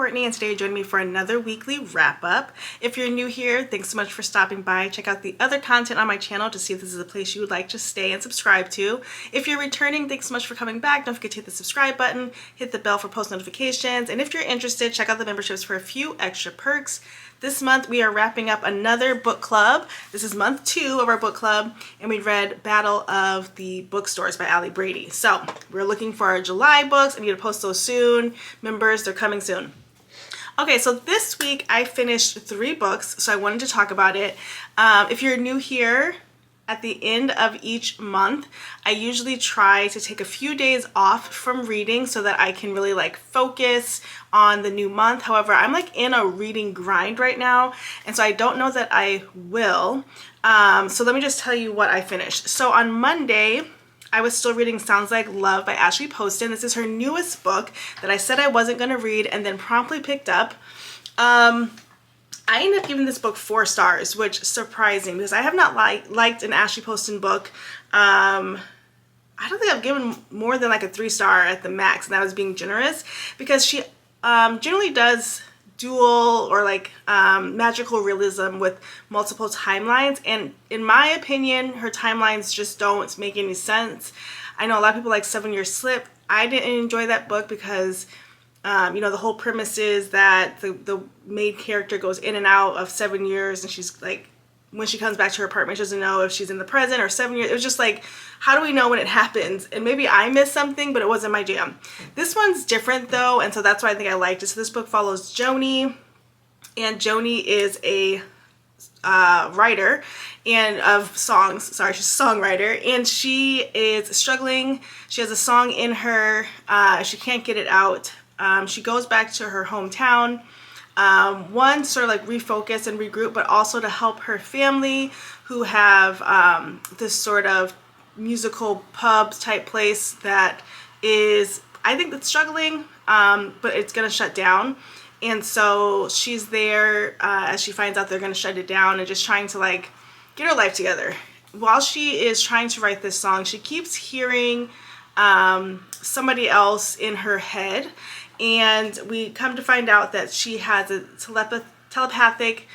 Courtney, and today you're joining me for another weekly wrap-up. If you're new here, thanks so much for stopping by. Check out the other content on my channel to see if this is a place you would like to stay and subscribe to. If you're returning, thanks so much for coming back. Don't forget to hit the subscribe button, hit the bell for post notifications, and if you're interested, check out the memberships for a few extra perks. This month we are wrapping up another book club. This is month 2 of our book club, and we read Battle of the Bookstores by Ali Brady. So we're looking for our July books. I'm going to post those soon. Members, they're coming soon. Okay, so this week I finished 3 books, so I wanted to talk about it. If you're new here, at the end of each month, I usually try to take a few days off from reading so that I can really focus on the new month. However, I'm in a reading grind right now, and so I don't know that I will. So let me just tell you what I finished. So on Monday, I was still reading Sounds Like Love by Ashley Poston. This is her newest book that I said I wasn't going to read and then promptly picked up. I ended up giving this book 4 stars, which is surprising because I have not liked an Ashley Poston book. I don't think I've given more than a 3-star at the max, and that was being generous, because she generally does dual or magical realism with multiple timelines, and in my opinion her timelines just don't make any sense. I know a lot of people like 7 Year Slip. I didn't enjoy that book because the whole premise is that the main character goes in and out of 7 years, and she's when she comes back to her apartment, she doesn't know if she's in the present or 7 years. It was just how do we know when it happens? And maybe I missed something, but it wasn't my jam. This one's different though, and so that's why I think I liked it. So this book follows Joni, and Joni is a writer and of songs. Sorry, she's a songwriter, and she is struggling. She has a song in her. She can't get it out. She goes back to her hometown, one, sort of refocus and regroup, but also to help her family who have this sort of musical pub type place that is, I think, that's struggling, but it's going to shut down. And so she's there as she finds out they're going to shut it down, and just trying to get her life together. While she is trying to write this song, she keeps hearing somebody else in her head, and we come to find out that she has a telepathic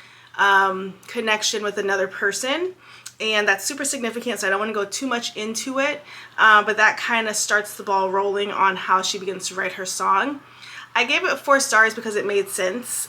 connection with another person, and that's super significant, so I don't want to go too much into it, but that kind of starts the ball rolling on how she begins to write her song. I gave it 4 stars because it made sense.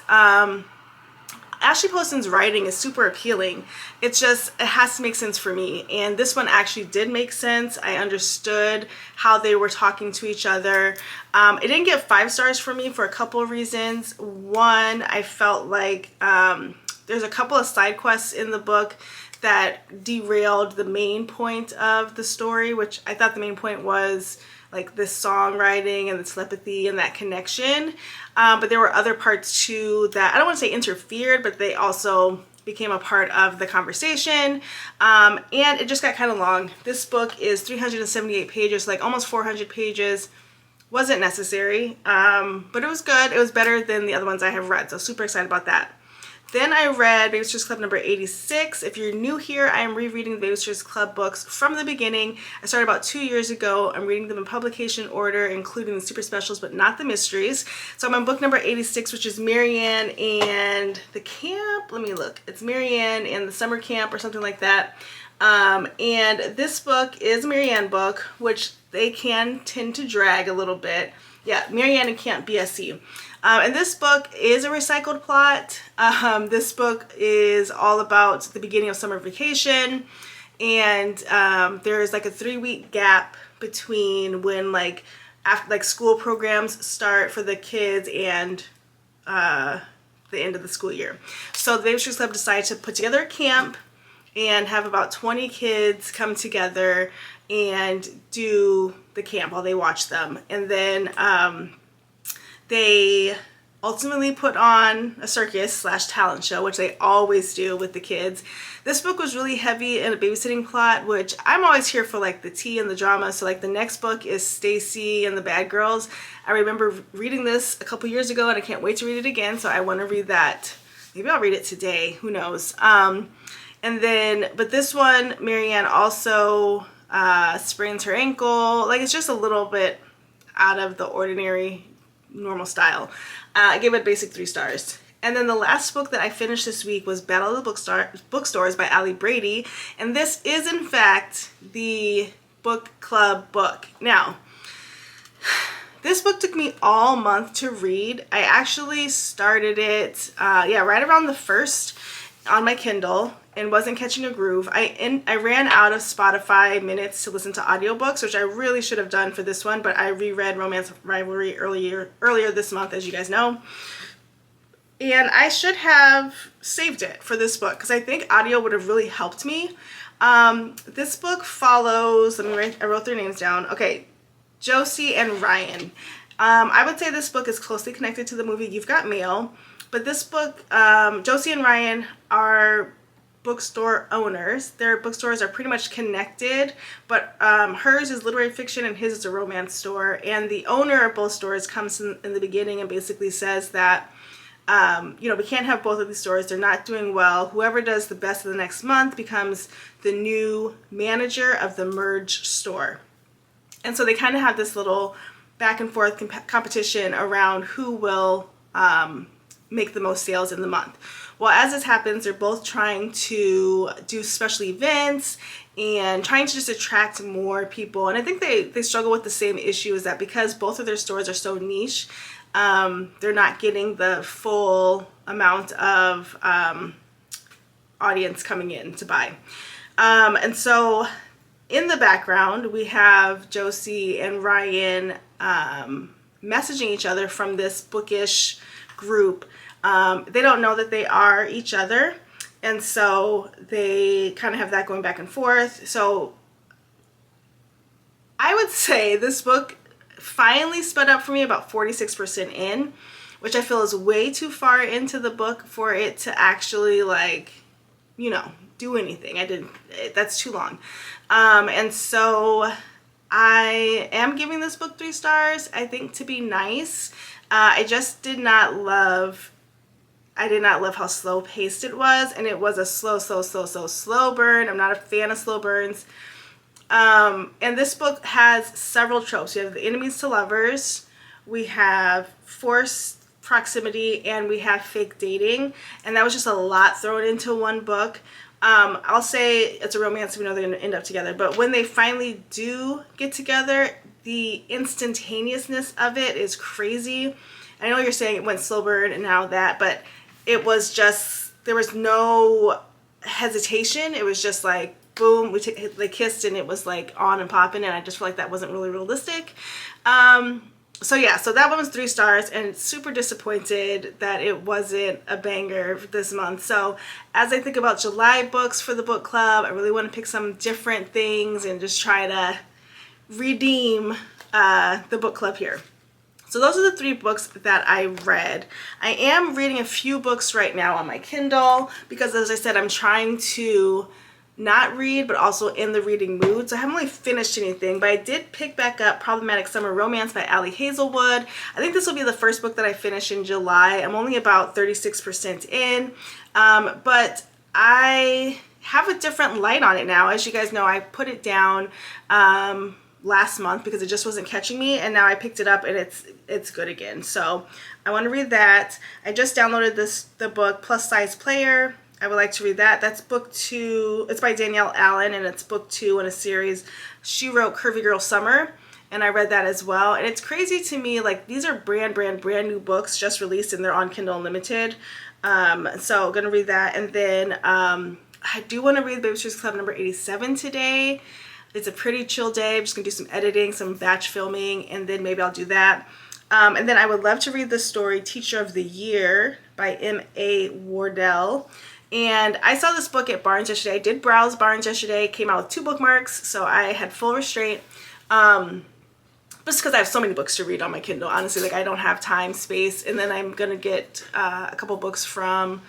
Ashley Poston's writing is super appealing. It's just, it has to make sense for me. And this one actually did make sense. I understood how they were talking to each other. It didn't get 5 stars for me for a couple of reasons. One, I felt there's a couple of side quests in the book that derailed the main point of the story, which I thought the main point was this songwriting and the telepathy and that connection. But there were other parts too that I don't want to say interfered, but they also became a part of the conversation. And it just got kind of long. This book is 378 pages, almost 400 pages. Wasn't necessary, but it was good. It was better than the other ones I have read, so super excited about that. Then I read Babysitter's Club number 86. If you're new here, I am rereading the Babysitter's Club books from the beginning. I started about 2 years ago. I'm reading them in publication order, including the super specials, but not the mysteries. So I'm on book number 86, which is Marianne and the Camp. Let me look. It's Marianne and the Summer Camp or something like that. And this book is a Marianne book, which they can tend to drag a little bit. Yeah, Marianne and Camp BSC. And this book is a recycled plot. This book is all about the beginning of summer vacation, and there's a 3-week gap between when after school programs start for the kids and the end of the school year. So the Babysitter's Club decided to put together a camp and have about 20 kids come together and do the camp while they watch them, and then they ultimately put on a circus / talent show, which they always do with the kids. This book was really heavy in a babysitting plot, which I'm always here for the tea and the drama. So the next book is Stacy and the Bad Girls. I remember reading this a couple years ago, and I can't wait to read it again, so I want to read that. Maybe I'll read it today, who knows. But this one, Marianne also sprains her ankle. It's just a little bit out of the ordinary normal style. I gave it a basic 3 stars. And then the last book that I finished this week was Battle of the Bookstores by Ali Brady. And this is, in fact, the book club book. Now, this book took me all month to read. I actually started it, right around the 1st on my Kindle and wasn't catching a groove. I ran out of Spotify minutes to listen to audiobooks, which I really should have done for this one, but I reread Romance Rivalry earlier this month, as you guys know. And I should have saved it for this book because I think audio would have really helped me. This book follows, I wrote their names down. Okay, Josie and Ryan. I would say this book is closely connected to the movie You've Got Mail, but this book, Josie and Ryan are bookstore owners. Their bookstores are pretty much connected, but hers is literary fiction and his is a romance store. And the owner of both stores comes in the beginning and basically says that we can't have both of these stores. They're not doing well. Whoever does the best of the next month becomes the new manager of the merged store. And so they kind of have this little back and forth competition around who will make the most sales in the month. Well, as this happens, they're both trying to do special events and trying to just attract more people. And I think they struggle with the same issue, is that because both of their stores are so niche, they're not getting the full amount of audience coming in to buy. And so in the background, we have Josie and Ryan messaging each other from this bookish group. They don't know that they are each other, and so they kind of have that going back and forth. So I would say this book finally sped up for me about 46% in, which I feel is way too far into the book for it to actually do anything. That's too long. And so I am giving this book 3 stars, I think, to be nice. I just did not love how slow paced it was, and it was a slow burn. I'm not a fan of slow burns. And this book has several tropes. We have the enemies to lovers, we have forced proximity, and we have fake dating. And that was just a lot thrown into one book. I'll say it's a romance, we know they're going to end up together, but when they finally do get together, the instantaneousness of it is crazy. I know you're saying it went slow burn and now that, but it was just, there was no hesitation. It was just like, boom, they kissed and it was like on and popping, and I just feel like that wasn't really realistic. So that one was 3 stars, and super disappointed that it wasn't a banger this month. So as I think about July books for the book club, I really want to pick some different things and just try to redeem the book club here. So those are the 3 books that I read. I am reading a few books right now on my Kindle because, as I said, I'm trying to not read, but also in the reading mood. So I haven't really finished anything, but I did pick back up Problematic Summer Romance by Ali Hazelwood. I think this will be the first book that I finish in July. I'm only about 36% in, but I have a different light on it now. As you guys know, I put it down last month because it just wasn't catching me, and now I picked it up and it's good again. So I want to read that. I just downloaded the book Plus Size Player. I would like to read that. That's book 2. It's by Danielle Allen, and it's book 2 in a series. She wrote Curvy Girl Summer, and I read that as well. And it's crazy to me, like, these are brand new books just released, and they're on Kindle Unlimited. So I'm going to read that. And then I do want to read Babysitter's Club number 87 today. It's a pretty chill day. I'm just going to do some editing, some batch filming, and then maybe I'll do that. And then I would love to read the story Teacher of the Year by M.A. Wardell. And I saw this book at Barnes yesterday. I did browse Barnes yesterday. It came out with 2 bookmarks, so I had full restraint. Just because I have so many books to read on my Kindle. Honestly, like, I don't have time, space. And then I'm going to get a couple books from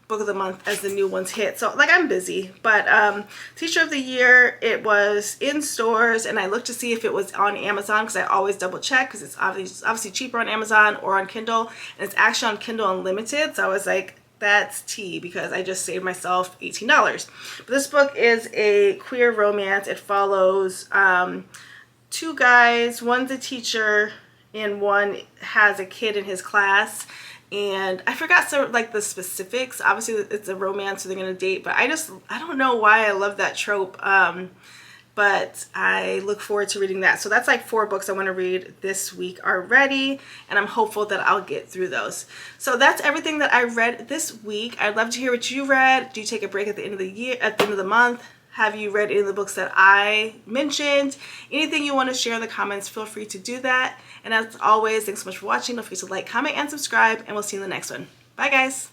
Book of the Month as the new ones hit. So, like, I'm busy. But Teacher of the Year, it was in stores, and I looked to see if it was on Amazon because I always double check because it's obviously cheaper on Amazon or on Kindle. And it's actually on Kindle Unlimited. So I was like, that's tea, because I just saved myself $18. But this book is a queer romance. It follows 2 guys. One's a teacher and one has a kid in his class. And I forgot some like the specifics. Obviously it's a romance, so they're gonna date, but I don't know why I love that trope. But I look forward to reading that. So that's like 4 books I want to read this week already, and I'm hopeful that I'll get through those. So that's everything that I read this week. I'd love to hear what you read. Do you take a break at the end of the year, at the end of the month? Have you read any of the books that I mentioned? Anything you want to share in the comments, feel free to do that. And as always, thanks so much for watching. Don't forget to like, comment, and subscribe, and we'll see you in the next one. Bye, guys.